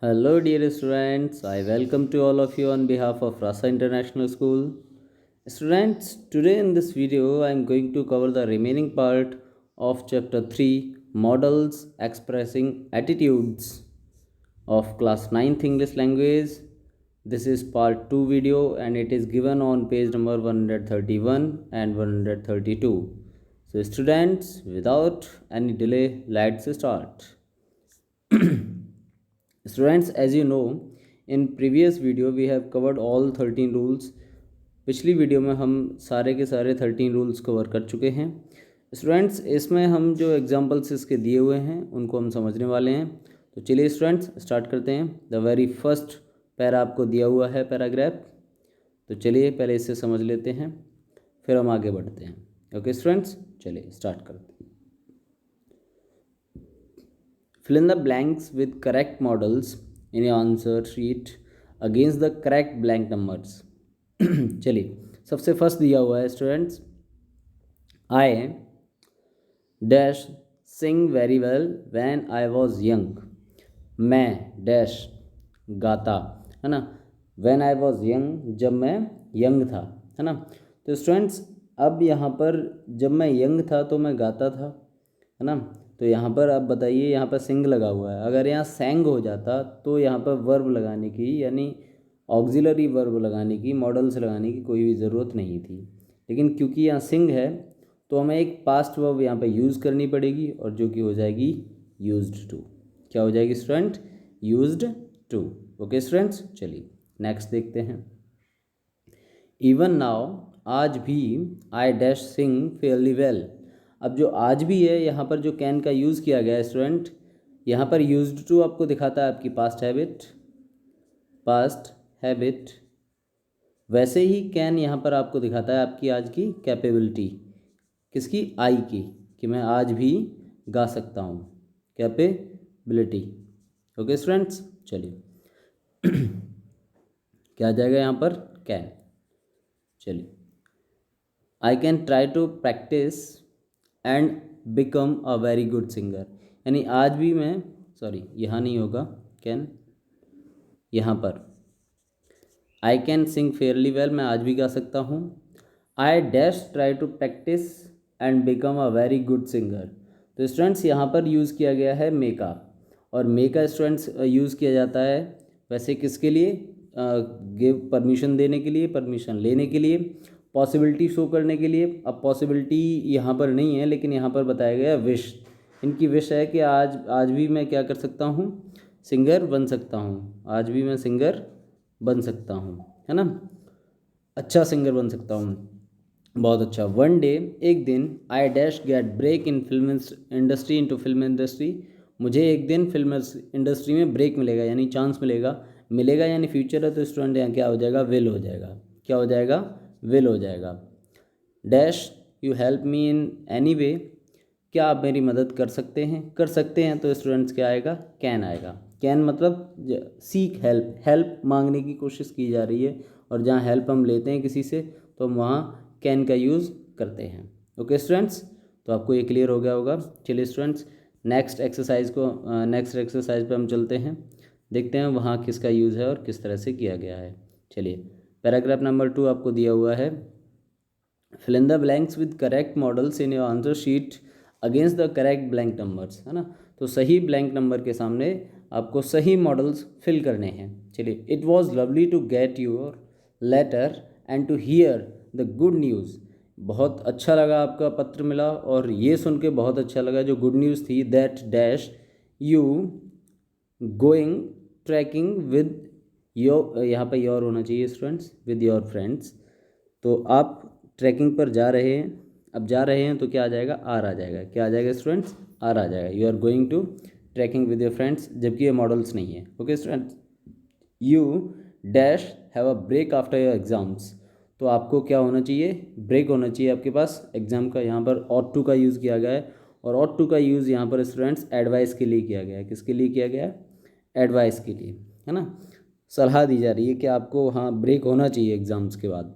Hello, dear students. I welcome to all of you on behalf of Rasa International School. Students, today in this video, I am going to cover the remaining part of Chapter 3 Models Expressing Attitudes of Class 9th English Language. This is part 2 video and it is given on page number 131 and 132. So, students, without any delay, let's start. Students, as you know, in previous video we have covered all 13 rules. पिछली video में हम सारे के सारे 13 rules cover कर चुके हैं। Students, इसमें हम जो एग्जांपल्स इसके दिए हुए हैं उनको हम समझने वाले हैं। तो चलिए स्टूडेंट्स स्टार्ट करते हैं। द वेरी फर्स्ट पैरा आपको दिया हुआ है पैराग्राफ, तो चलिए पहले इसे समझ लेते हैं, फिर हम आगे बढ़ते हैं। ओके स्टूडेंट्स, चलिए स्टार्ट करते हैं। Fill in the blanks with correct models in your answer sheet against the correct blank numbers. चलिए, सबसे फर्स्ट दिया हुआ है students, I dash Singh very well when I was young. मैं डैश गाता, है ना, व्हेन आई वॉज यंग, जब मैं यंग था, है ना। तो स्टूडेंट्स, अब यहाँ पर जब मैं यंग था तो मैं गाता था, है ना। तो यहाँ पर आप बताइए, यहाँ पर सिंग लगा हुआ है, अगर यहाँ सैंग हो जाता तो यहाँ पर वर्ब लगाने की, यानी ऑक्सिलरी वर्ब लगाने की, मॉडल्स लगाने की कोई भी ज़रूरत नहीं थी। लेकिन क्योंकि यहाँ सिंग है तो हमें एक पास्ट वर्ब यहाँ पर यूज़ करनी पड़ेगी, और जो कि हो जाएगी यूज्ड टू। क्या हो जाएगी student? Used to. Okay students, चलिए नेक्स्ट देखते हैं। इवन नाउ, आज भी, I dash sing fairly well. अब जो आज भी है, यहाँ पर जो कैन का यूज़ किया गया है स्टूडेंट, यहाँ पर यूज्ड टू आपको दिखाता है आपकी पास्ट हैबिट। वैसे ही कैन यहाँ पर आपको दिखाता है आपकी आज की कैपेबिलिटी, किसकी? आई की, कि मैं आज भी गा सकता हूँ, कैपेबिलिटी। ओके स्टूडेंट्स, चलिए क्या आ जाएगा यहाँ पर? कैन। चलिए, I can try to practise and become a very good singer. यानी आज भी मैं, सॉरी यहाँ नहीं होगा कैन, यहाँ पर I can sing fairly well, मैं आज भी गा सकता हूँ। I dash try to practise and become a very good singer. तो स्टूडेंट्स, यहाँ पर यूज़ किया गया है मे का, और मे का स्टूडेंट्स यूज़ किया जाता है वैसे किसके लिए? गिव परमिशन देने के लिए, परमिशन लेने के लिए, पॉसिबिलिटी शो करने के लिए। अब पॉसिबिलिटी यहाँ पर नहीं है, लेकिन यहाँ पर बताया गया विश। इनकी विश है कि आज भी मैं क्या कर सकता हूँ? सिंगर बन सकता हूँ। आज भी मैं सिंगर बन सकता हूँ, है ना, अच्छा सिंगर बन सकता हूँ। बहुत अच्छा। वन डे, एक दिन, I dash get break in film industry into film industry. मुझे एक दिन फिल्म इंडस्ट्री में ब्रेक मिलेगा, यानी चांस मिलेगा यानी फ्यूचर है, तो स्टूडेंट यहाँ क्या हो जाएगा? विल हो जाएगा। क्या हो जाएगा? विल हो जाएगा। Dash you help me in any way, क्या आप मेरी मदद कर सकते हैं, तो स्टूडेंट्स क्या आएगा? कैन आएगा। कैन मतलब सीक हेल्प, हेल्प मांगने की कोशिश की जा रही है, और जहाँ हेल्प हम लेते हैं किसी से तो हम वहाँ कैन का यूज़ करते हैं। ओके स्टूडेंट्स, तो आपको ये क्लियर हो गया होगा। चलिए स्टूडेंट्स, नेक्स्ट एक्सरसाइज पे हम चलते हैं, देखते हैं वहाँ किसका यूज़ है और किस तरह से किया गया है। चलिए, पैराग्राफ नंबर 2 आपको दिया हुआ है। Fill in the blanks with correct modals in your answer sheet against the correct blank numbers, है ना। तो सही ब्लैंक नंबर के सामने आपको सही मॉडल्स फिल करने हैं। चलिए, it was lovely to get your letter and to hear the good news. बहुत अच्छा लगा आपका पत्र मिला, और ये सुन के बहुत अच्छा लगा जो गुड न्यूज़ थी, that dash you going trekking with your, यहाँ पर योर होना चाहिए स्टूडेंट्स, विद योर फ्रेंड्स। तो आप ट्रैकिंग पर जा रहे हैं, अब जा रहे हैं तो क्या आ जाएगा? आर आ जाएगा। क्या आ जाएगा स्टूडेंट्स? आर आ जाएगा। You are going to trekking with your friends, जबकि ये मॉडल्स नहीं है। Okay students, you dash have a break after your exams. तो आपको क्या होना चाहिए? ब्रेक होना चाहिए आपके पास एग्जाम का। यहाँ पर ऑट टू का यूज़ किया गया है, और ऑट टू का यूज़ यहाँ पर स्टूडेंट्स एडवाइस के लिए किया गया है। किसके लिए किया गया है? एडवाइस के लिए, है ना। सलाह दी जा रही है कि आपको हाँ ब्रेक होना चाहिए एग्ज़ाम्स के बाद।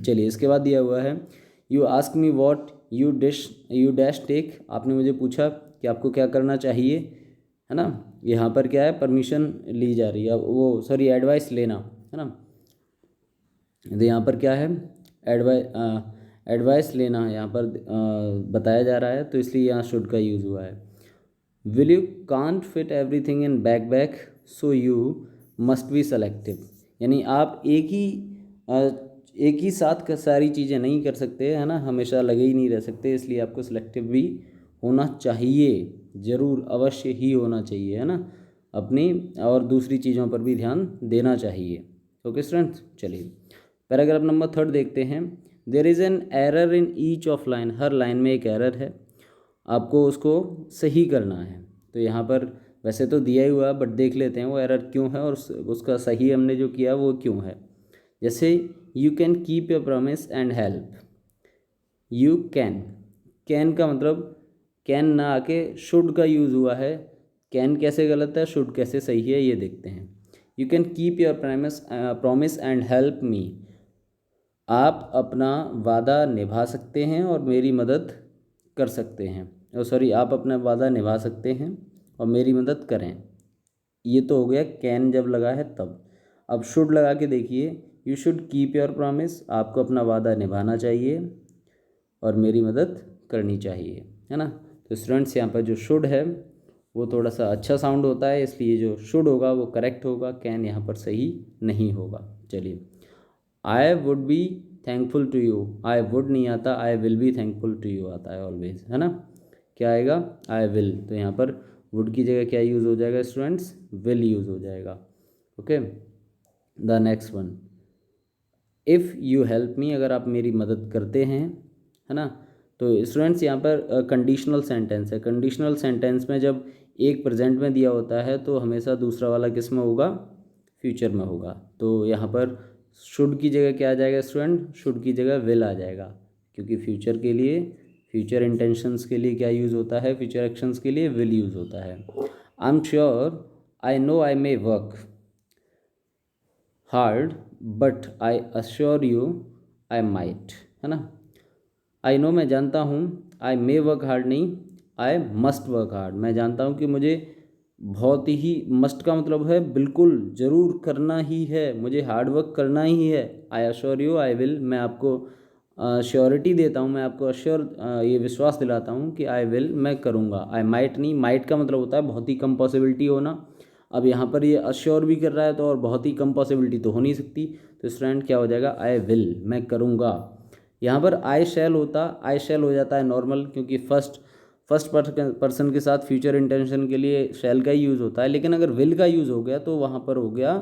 चलिए, इसके बाद दिया हुआ है, you ask me what you dash take. आपने मुझे पूछा कि आपको क्या करना चाहिए, है ना। यहाँ पर क्या है, परमिशन ली जा रही है, वो सॉरी एडवाइस लेना, है ना। तो यहाँ पर क्या है, एडवाइस लेना यहाँ पर बताया जा रहा है, तो इसलिए यहाँ शुड का यूज़ हुआ है। Will you can't fit everything in back so you must be selective, यानी आप एक ही साथ सारी चीज़ें नहीं कर सकते, है ना, हमेशा लगे ही नहीं रह सकते, इसलिए आपको सेलेक्टिव भी होना चाहिए, ज़रूर अवश्य ही होना चाहिए, है ना, अपनी और दूसरी चीज़ों पर भी ध्यान देना चाहिए। ओके स्टूडेंट्स, चलिए पैराग्राफ नंबर 3 देखते हैं। There is an error in each of line, हर लाइन में एक एरर है, आपको उसको सही करना है। तो यहाँ पर वैसे तो दिया ही हुआ है, बट देख लेते हैं वो एरर क्यों है और उसका सही हमने जो किया वो क्यों है। जैसे you can keep your promise and help, you can का मतलब कैन ना आके शुड का यूज़ हुआ है। कैन कैसे गलत है, शुड कैसे सही है, ये देखते हैं। You can keep your promise and help me, आप अपना वादा निभा सकते हैं और मेरी मदद कर सकते हैं, सॉरी आप अपना वादा निभा सकते हैं और मेरी मदद करें। ये तो हो गया कैन जब लगा है तब। अब शुड लगा के देखिए, you should keep your promise, आपको अपना वादा निभाना चाहिए और मेरी मदद करनी चाहिए, है ना। तो स्टूडेंट्स यहाँ पर जो शुड है वो थोड़ा सा अच्छा साउंड होता है, इसलिए जो शुड होगा वो करेक्ट होगा, कैन यहाँ पर सही नहीं होगा। चलिए, I would be thankful to you, I would नहीं आता, I will be thankful to you आता है ऑलवेज, है ना। क्या आएगा, आई विल, तो यहाँ पर वुड की जगह क्या यूज़ हो जाएगा स्टूडेंट्स, विल यूज़ हो जाएगा। Okay, the next one, if you help me, अगर आप मेरी मदद करते हैं, है ना। तो स्टूडेंट्स यहाँ पर कंडीशनल सेंटेंस है, कंडीशनल सेंटेंस में जब एक प्रेजेंट में दिया होता है तो हमेशा दूसरा वाला किस में होगा, फ्यूचर में होगा। तो यहाँ पर शुड की जगह क्या आ जाएगा स्टूडेंट, शुड की जगह विल आ जाएगा, क्योंकि फ्यूचर के लिए, फ्यूचर इंटेंशंस के लिए क्या यूज़ होता है, फ्यूचर एक्शंस के लिए विल यूज़ होता है। I am sure, I know I may work hard but I assure you I might, है ना। आई नो मैं जानता हूँ, आई मे वर्क हार्ड नहीं, आई मस्ट वर्क हार्ड, मैं जानता हूँ कि मुझे बहुत ही, मस्ट का मतलब है बिल्कुल ज़रूर करना ही है, मुझे हार्ड वर्क करना ही है। I assure you I will, मैं आपको श्योरिटी देता हूँ, मैं आपको अश्योर ये विश्वास दिलाता हूँ कि आई विल, मैं करूँगा। आई माइट नहीं, माइट का मतलब होता है बहुत ही कम पॉसिबिलिटी होना। अब यहाँ पर ये अश्योर भी कर रहा है तो और बहुत ही कम पॉसिबिलिटी तो हो नहीं सकती, तो स्टूडेंट क्या हो जाएगा, आई विल, मैं करूँगा। यहाँ पर आई शैल होता, आई शैल हो जाता है नॉर्मल, क्योंकि फर्स्ट पर्सन के साथ फ्यूचर इंटेंशन के लिए शैल का ही यूज़ होता है। लेकिन अगर विल का यूज़ हो गया तो वहाँ पर हो गया,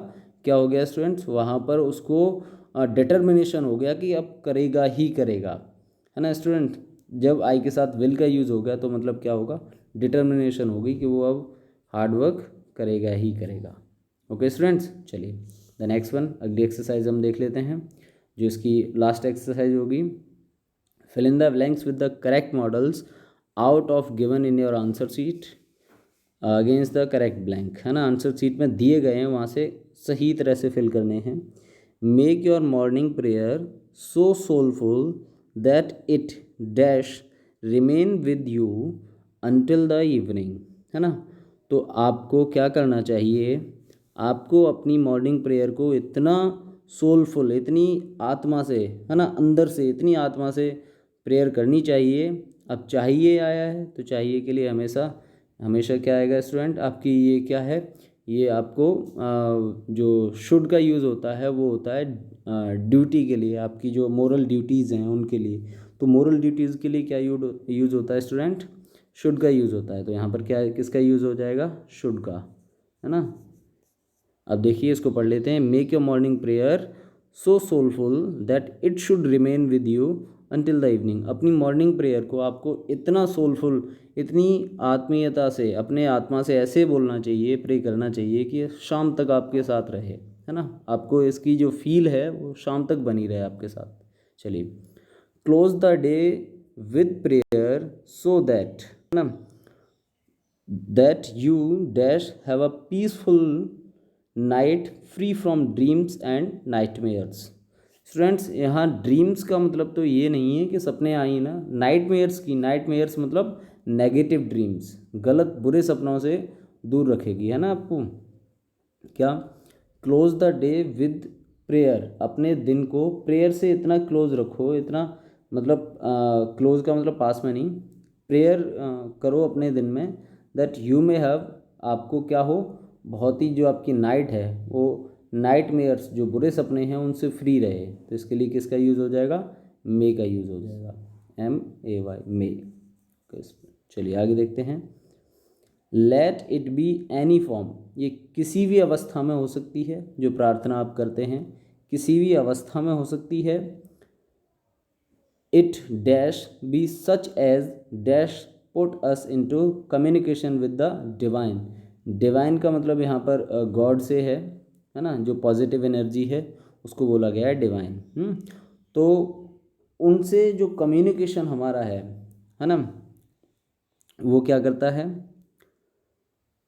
क्या हो गया स्टूडेंट्स, वहाँ पर उसको डिटर्मिनेशन हो गया कि अब करेगा ही करेगा, है ना स्टूडेंट। जब आई के साथ विल का यूज़ हो गया तो मतलब क्या होगा, डिटर्मिनेशन होगी कि वो अब हार्ड वर्क करेगा ही करेगा। ओके स्टूडेंट्स, चलिए द नेक्स्ट वन, अगली एक्सरसाइज हम देख लेते हैं, जो इसकी लास्ट एक्सरसाइज होगी। Fill in the blanks with the correct modals out of given in your answer sheet against the correct blank, है ना। आंसर शीट में दिए गए हैं, वहाँ से सही तरह से फिल करने हैं। Make your morning prayer so soulful that it dash remain with you until the evening, है ना। तो आपको क्या करना चाहिए, आपको अपनी मॉर्निंग प्रेयर को इतना सोलफुल, इतनी आत्मा से, है ना, अंदर से इतनी आत्मा से प्रेयर करनी चाहिए। अब चाहिए आया है तो चाहिए के लिए हमेशा हमेशा क्या आएगा स्टूडेंट, आपकी ये क्या है, ये आपको जो शुड का यूज़ होता है वो होता है ड्यूटी के लिए, आपकी जो मोरल ड्यूटीज़ हैं उनके लिए। तो मोरल ड्यूटीज़ के लिए क्या यूज़ होता है स्टूडेंट, शुड का यूज़ होता है। तो यहाँ पर क्या किसका यूज़ हो जाएगा, शुड का, है ना। अब देखिए इसको पढ़ लेते हैं। Make your morning prayer so soulful that it should remain with you until the evening, अपनी मॉर्निंग प्रेयर को आपको इतना सोलफुल, इतनी आत्मीयता से, अपने आत्मा से ऐसे बोलना चाहिए, प्रे करना चाहिए कि शाम तक आपके साथ रहे, है ना। आपको इसकी जो फील है वो शाम तक बनी रहे आपके साथ। चलिए, close the day with prayer so that, है ना, that you dash have a peaceful night free from dreams and nightmares. Students यहाँ ड्रीम्स का मतलब तो ये नहीं है कि सपने आई ना, नाइटमेयर्स की, नाइटमेयर्स मतलब नेगेटिव ड्रीम्स, गलत बुरे सपनों से दूर रखेगी, है ना आपको। क्या, close the day with prayer, अपने दिन को प्रेयर से इतना क्लोज रखो, इतना मतलब क्लोज का मतलब पास में नहीं, प्रेयर करो अपने दिन में, दैट यू मे हैव, आपको क्या हो, बहुत ही जो आपकी नाइट है वो नाइट मेयर्स, जो बुरे सपने हैं उनसे फ्री रहे। तो इसके लिए किसका यूज़ हो जाएगा, मे का यूज़ हो जाएगा, MAY, मे। चलिए आगे देखते हैं। Let it be any form, ये किसी भी अवस्था में हो सकती है, जो प्रार्थना आप करते हैं किसी भी अवस्था में हो सकती है। It dash be such as dash put us into communication with the divine. Divine का मतलब यहाँ पर गॉड से है ना, जो पॉजिटिव एनर्जी है उसको बोला गया है डिवाइन। तो उनसे जो कम्युनिकेशन हमारा है ना, वो क्या करता है,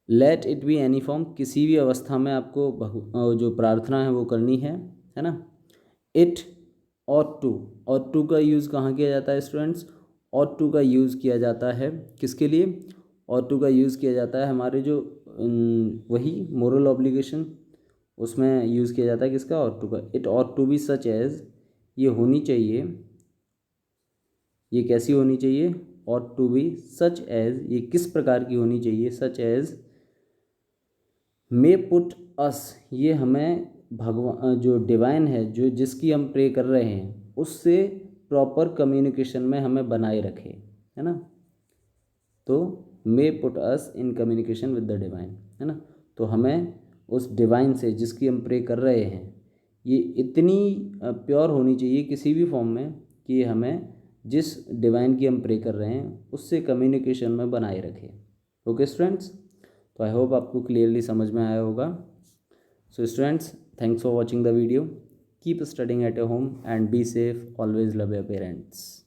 let it be any form, किसी भी अवस्था में आपको जो प्रार्थना है वो करनी है ना। इट और टू का यूज़ कहाँ किया जाता है स्टूडेंट्स, और टू का यूज़ किया जाता है किसके लिए, और टू का यूज़ किया जाता है हमारे जो वही मोरल ऑब्लिगेशन, उसमें यूज़ किया जाता है किसका, और टू का। इट और टू बी सच एज, ये होनी चाहिए, ये कैसी होनी चाहिए, और टू बी सच एज, ये किस प्रकार की होनी चाहिए, सच एज मे पुट अस, ये हमें भगवान जो डिवाइन है, जो जिसकी हम प्रे कर रहे हैं उससे प्रॉपर कम्युनिकेशन में हमें बनाए रखे, है ना। तो मे put us in communication with the divine, है ना। तो हमें उस डिवाइन से जिसकी हम प्रे कर रहे हैं, ये इतनी प्योर होनी चाहिए किसी भी फॉर्म में कि हमें जिस डिवाइन की हम प्रे कर रहे हैं उससे कम्युनिकेशन में बनाए रखे। ओके स्टूडेंट्स, तो आई होप आपको क्लियरली समझ में आया होगा। So students, thanks for watching the video, keep studying at your home and be safe, always love your parents.